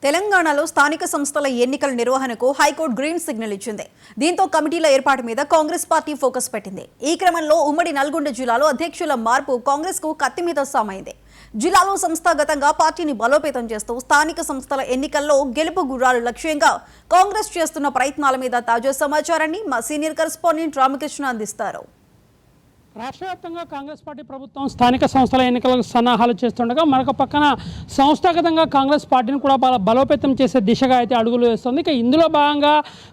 తెలంగాణలో స్థానిక సంస్థల ఎన్నికల నిర్వహణకు హైకోర్టు గ్రీన్ సిగ్నల్ ఇచ్చింది. దీంతో కమిటీల ఏర్పాటు మీద కాంగ్రెస్ పార్టీ ఫోకస్ పెట్టింది. ఈ క్రమంలో ఉమ్మడి నల్గొండ జిల్లాలో అధ్యక్షుల మార్పు కాంగ్రెస్ కు కత్తి మీద సామైంది. జిల్లాలో సంస్థాగతంగా పార్టీని బలోపేతం చేస్తూ స్థానిక సంస్థల ఎన్నికల్లో గెలుపు గుర్రాలు లక్ష్యంగా కాంగ్రెస్ చేస్తున్న ప్రయత్నాల మీద తాజా సమాచారాన్ని మా సీనియర్ కరెస్పాండెంట్ రామకృష్ణ అందిస్తారు. రాష్ట్ర వ్యాప్తంగా కాంగ్రెస్ పార్టీ ప్రభుత్వం స్థానిక సంస్థల ఎన్నికలకు సన్నాహాలు చేస్తుండగా మరొక పక్కన సంస్థాగతంగా కాంగ్రెస్ పార్టీని కూడా బలోపేతం చేసే దిశగా అయితే అడుగులు వేస్తుంది. ఇక ఇందులో భాగంగా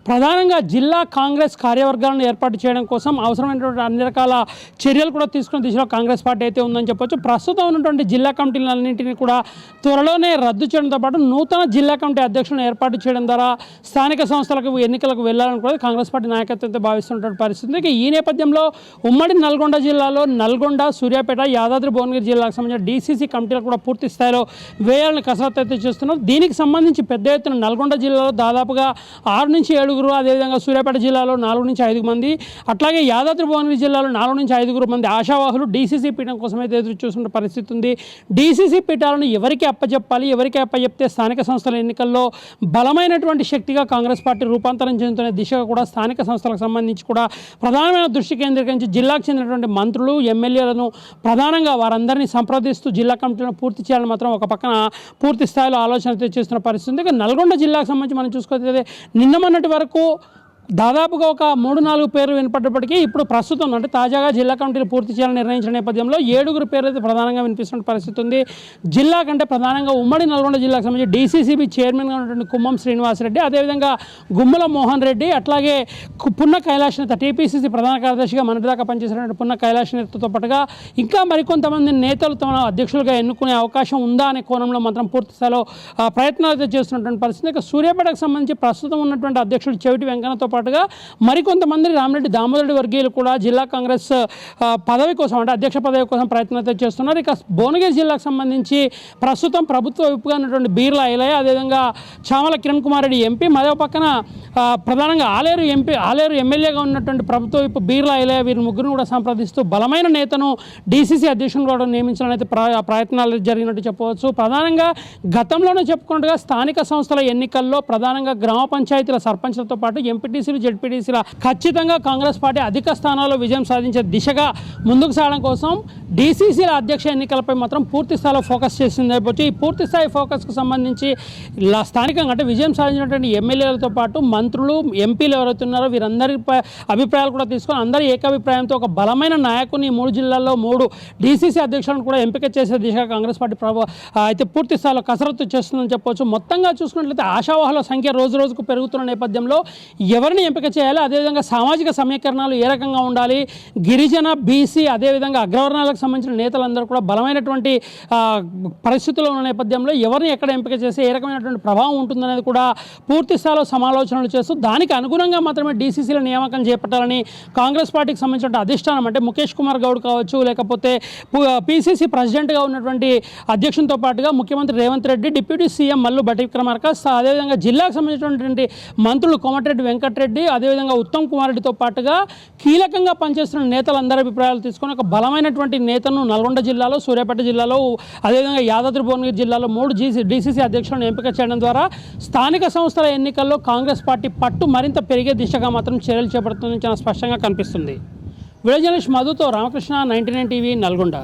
ప్రధానంగా జిల్లా కాంగ్రెస్ కార్యవర్గాలను ఏర్పాటు చేయడం కోసం అవసరమైనటువంటి అన్ని రకాల చర్యలు కూడా తీసుకునే దిశలో కాంగ్రెస్ పార్టీ అయితే ఉందని చెప్పొచ్చు. ప్రస్తుతం ఉన్నటువంటి జిల్లా కమిటీలన్నింటినీ కూడా త్వరలోనే రద్దు చేయడంతో పాటు నూతన జిల్లా కమిటీ అధ్యక్షులను ఏర్పాటు చేయడం ద్వారా స్థానిక సంస్థలకు ఎన్నికలకు వెళ్లాలని కూడా కాంగ్రెస్ పార్టీ నాయకత్వంతో భావిస్తున్నటువంటి పరిస్థితి. ఇక ఈ నేపథ్యంలో ఉమ్మడి నల్గొండ జిల్లాలో నల్గొండ, సూర్యాపేట, యాదాద్రి భువనగిరి జిల్లాకు సంబంధించిన డీసీసీ కమిటీలు కూడా పూర్తి స్థాయిలో వేయాలని కసరత్తు అయితే చేస్తున్నారు. దీనికి సంబంధించి పెద్ద ఎత్తున నల్గొండ జిల్లాలో దాదాపుగా 6 నుంచి 7, అదేవిధంగా సూర్యాపేట జిల్లాలో 4 నుంచి 5 మంది, అట్లాగే యాదాద్రి భువనగిరి జిల్లాలో 4 నుంచి 5 మంది ఆశావాహులు డీసీసీ పీఠం కోసం అయితే ఎదురు చూస్తున్న పరిస్థితి ఉంది. డీసీసీ పీఠాలను ఎవరికి అప్పచెప్పాలి, ఎవరికి అప్పచెప్తే స్థానిక సంస్థల ఎన్నికల్లో బలమైనటువంటి శక్తిగా కాంగ్రెస్ పార్టీ రూపాంతరం చెందుతున్న దిశగా కూడా స్థానిక సంస్థలకు సంబంధించి కూడా ప్రధానమైన దృష్టి కేంద్రీకరించి జిల్లాకు చెందినటువంటి మంత్రులు, ఎమ్మెల్యేలను ప్రధానంగా వారందరినీ సంప్రదిస్తూ జిల్లా కమిటీలను పూర్తి చేయాలని మాత్రం ఒక పక్కన పూర్తి స్థాయిలో ఆలోచన చేస్తున్న పరిస్థితి. ఇక నల్గొండ జిల్లాకు సంబంధించి మనం చూసుకోతే నిన్న మొన్నటి వరకు దాదాపుగా ఒక 3-4 పేర్లు వినపడ్డప్పటికీ ఇప్పుడు ప్రస్తుతం అంటే తాజాగా జిల్లా కమిటీలు పూర్తి చేయాలని నిర్ణయించిన నేపథ్యంలో 7 పేర్లు అయితే ప్రధానంగా వినిపిస్తున్న పరిస్థితి ఉంది. జిల్లా కంటే ప్రధానంగా ఉమ్మడి నల్గొండ జిల్లాకు సంబంధించి డీసీసీబీ చైర్మన్గా ఉన్నటువంటి కుమ్మం శ్రీనివాసరెడ్డి, అదేవిధంగా గుమ్మల మోహన్ రెడ్డి, అట్లాగే పున్న కైలాష్ నేత టీపీసీసీ ప్రధాన కార్యదర్శిగా మొన్నటిదాకా పనిచేసినటువంటి పున్న కైలాష్ నేతతో పాటుగా ఇంకా మరికొంతమంది నేతలు తమ అధ్యక్షులుగా ఎన్నుకునే అవకాశం ఉందా అనే కోణంలో మాత్రం పూర్తి స్థాయిలో ప్రయత్నాలు అయితే చేస్తున్నటువంటి పరిస్థితి. ఇక సూర్యాపేటకు సంబంధించి ప్రస్తుతం ఉన్నటువంటి అధ్యక్షుడు చెవిటి వెంకన్నతో పాటుగా మరికొంతమంది రామిరెడ్డి దామోదరెడ్డి వర్గీయులు కూడా జిల్లా కాంగ్రెస్ పదవి కోసం అంటే అధ్యక్ష పదవి కోసం ప్రయత్నం చేస్తున్నారు. ఇక భువనగిరి జిల్లాకు సంబంధించి ప్రస్తుతం ప్రభుత్వ విప్పుగా ఉన్నటువంటి బీర్ల ఐలయ్య, అదేవిధంగా చామల కిరణ్ కుమార్ రెడ్డి ఎంపీ, మరో పక్కన ప్రధానంగా ఆలేరు ఎమ్మెల్యేగా ఉన్నటువంటి ప్రభుత్వ విప్పు బీర్ల ఐలయ్య, వీరి ముగ్గురు కూడా సంప్రదిస్తూ బలమైన నేతను డీసీసీ అధ్యక్షులు కూడా నియమించాలని అయితే ప్రయత్నాలు జరిగినట్టు చెప్పవచ్చు. ప్రధానంగా గతంలోనే చెప్పుకున్నట్టుగా స్థానిక సంస్థల ఎన్నికల్లో ప్రధానంగా గ్రామ పంచాయతీల సర్పంచ్లతో పాటు ఎంపీటీసీలు, జెడ్పీటీసీల ఖచ్చితంగా కాంగ్రెస్ పార్టీ అధిక స్థానాల్లో విజయం సాధించే దిశగా ముందుకు సాగడం కోసం డీసీసీల అధ్యక్ష ఎన్నికలపై మాత్రం పూర్తి స్థాయిలో ఫోకస్ చేసింది. ఈ పూర్తి స్థాయి ఫోకస్కు సంబంధించి స్థానికంగా అంటే విజయం సాధించినటువంటి ఎమ్మెల్యేలతో పాటు మంత్రులు, ఎంపీలు ఎవరైతే ఉన్నారో వీరందరి అభిప్రాయాలు కూడా తీసుకొని అందరి ఏకాభిప్రాయంతో ఒక బలమైన నాయకుని 3 జిల్లాల్లో 3 డీసీసీ అధ్యక్షులను కూడా ఎంపిక చేసే దిశగా కాంగ్రెస్ పార్టీ అయితే పూర్తి స్థాయిలో కసరత్తు చేస్తుందని చెప్పవచ్చు. మొత్తంగా చూసుకున్నట్లయితే ఆశావాహుల సంఖ్య రోజు రోజుకు పెరుగుతున్న నేపథ్యంలో ఎవరిని ఎంపిక చేయాలి, అదేవిధంగా సామాజిక సమీకరణాలు ఏ రకంగా ఉండాలి, గిరిజన, బీసీ, అదేవిధంగా అగ్రవర్ణాలకు సంబంధించిన నేతలందరూ కూడా బలమైనటువంటి పరిస్థితుల్లో ఉన్న నేపథ్యంలో ఎవరిని ఎక్కడ ఎంపిక చేసి ఏ రకమైనటువంటి ప్రభావం ఉంటుందనేది కూడా పూర్తి స్థాయిలో సమాలోచనలు చేస్తూ దానికి అనుగుణంగా మాత్రమే డీసీసీల నియామకం చేపట్టాలని కాంగ్రెస్ పార్టీకి సంబంధించిన అధిష్టానం అంటే ముఖేష్ కుమార్ గౌడ్ కావచ్చు, లేకపోతే పీసీసీ ప్రెసిడెంట్గా ఉన్నటువంటి అధ్యక్షునితో పాటుగా ముఖ్యమంత్రి రేవంత్ రెడ్డి, డిప్యూటీ సీఎం మల్లు భట్టి విక్రమార్క, అదేవిధంగా జిల్లాకు సంబంధించినటువంటి మంత్రులు కోమటిరెడ్డి వెంకటరెడ్డి, అదేవిధంగా ఉత్తమ్ కుమార్ రెడ్డితో పాటుగా కీలకంగా పనిచేస్తున్న నేతలందరి అభిప్రాయాలు తీసుకొని ఒక బలమైనటువంటి నేతను నల్గొండ జిల్లాలో, సూర్యాపేట జిల్లాలో, అదేవిధంగా యాదాద్రి భువనగిరి జిల్లాలో 3 డీసీసీ అధ్యక్షులను ఎంపిక చేయడం ద్వారా స్థానిక సంస్థల ఎన్నికల్లో కాంగ్రెస్ పార్టీ పట్టు మరింత పెరిగే దిశగా మాత్రం చర్యలు చేపడుతుందని చాలా స్పష్టంగా కనిపిస్తుంది. వీడియో జర్నలిస్ట్ మధుతో రామకృష్ణ, 99 టీవీ, నల్గొండ.